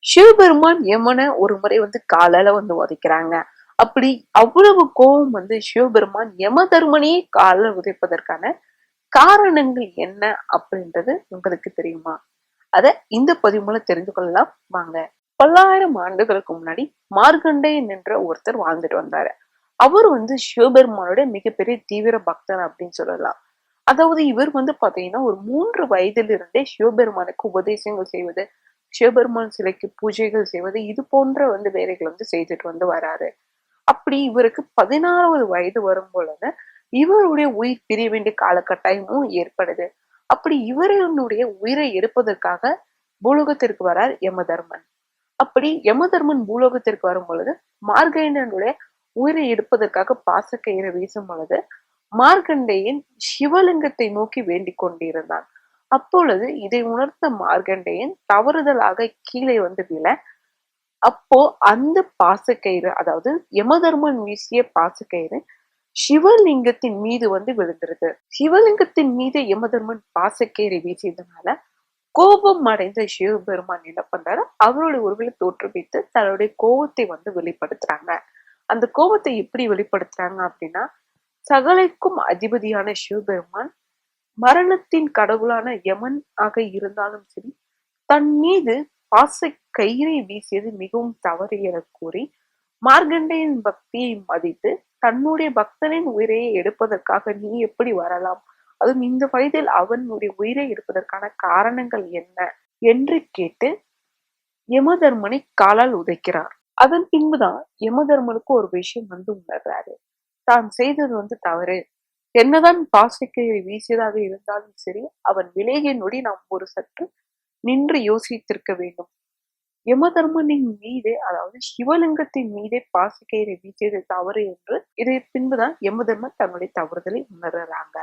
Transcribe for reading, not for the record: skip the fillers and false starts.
சிவபெருமான் யமனை ஒரு முறை காலால உதைக்கிறாங்க. அப்படி அவ்வளவு கோபம் சிவபெருமான் யம தர்மனையே காலால உதைப்பதற்கான காரணங்கள் என்ன அப்படின்றது உங்களுக்கு தெரியுமா? அத இந்த பதிவு மூலம் தெரிந்து கொள்ளலாம் வாங்க. பல்லாயிரம் ஆண்டுகளுக்கு முன்னாடி மார்க்கண்டேயன் என்ற ஒருத்தர் வாழ்ந்துட்டு வந்தாரு. அவர் சிவபெருமானோட மிகப்பெரிய தீவிர பக்தர் அப்படின்னு சொல்லலாம். அதாவது இவர் பாத்தீங்கன்னா ஒரு 3 வயதிலிருந்தே சிவபெருமானுக்கு உபதேசங்கள் செய்வது, சிவபெருமான் சிலைக்கு பூஜைகள் செய்வது, இது போன்ற வேலைகள் செய்துட்டு வராரு. அப்படி இவருக்கு 16வது வயது வரும் பொழுது இவருடைய உயிர் பிரிய வேண்டிய காலகட்டாயமும் ஏற்படுது. அப்படி இவருடைய உயிரை எடுப்பதற்காக பூலோகத்திற்கு வரார் யமதர்மன். அப்படி யமதர்மன் பூலோகத்திற்கு வரும் பொழுது மார்கண்டேயனுடைய உயிரை எடுப்பதற்காக பாசக்கயிறை வீசும் பொழுது மார்கண்டேயன் சிவலிங்கத்தை நோக்கி வேண்டிக் கொண்டிருந்தான். அப்பொழுது இதை உணர்ந்த மார்கண்டேயன் தவறுதலாக கீழே விழ, அப்போ அந்த பாசக்கயிறு, அதாவது யமதர்மன் வீசிய பாசக்கயிறு சிவலிங்கத்தின் மீது விழுந்துருது. சிவலிங்கத்தின் மீது யமதர்மன் பாசக்கயிறை வீசியதுனால கோபம் அடைந்த சிவபெருமான் என்ன பண்றாரு, அவருடைய உருவில தோற்றுவித்து தன்னுடைய கோபத்தை வெளிப்படுத்துறாங்க. அந்த கோபத்தை எப்படி வெளிப்படுத்துறாங்க அப்படின்னா, சகலைக்கும் அதிபதியான சிவபெருமான் மரணத்தின் கடவுளான யமன் ஆக இருந்தாலும் சரி, தன் மீது பாச கயிறை வீசியது மிகவும் தவறு என கூறி மார்கண்டேயன் பக்தியை மதித்து தன்னுடைய பக்தனின் உயிரையை எடுப்பதற்காக நீ எப்படி வரலாம், அதுவும் இந்த வயதில் அவனுடைய உயிரை எடுப்பதற்கான காரணங்கள் என்ன என்று கேட்டு யமதர்மனை காலால் உதைக்கிறார். அதன் பின்புதான் யமதர்மனுக்கு ஒரு விஷயம் உணர்றாரு. தான் செய்தது தவறு. என்னதான் பாசக்கயிறை வீசியதாக இருந்தாலும் சரி, அவன் விலகிய நொடி நாம் ஒரு சற்று நின்று யோசித்திருக்க வேண்டும். யமதர்மனின் மீது, அதாவது சிவலிங்கத்தின் மீதே பாசக்கயிறை வீசியது தவறு என்று இதை பின்புதான் யமதர்மன் தன்னுடைய தவறுதலை உணர்றாங்க.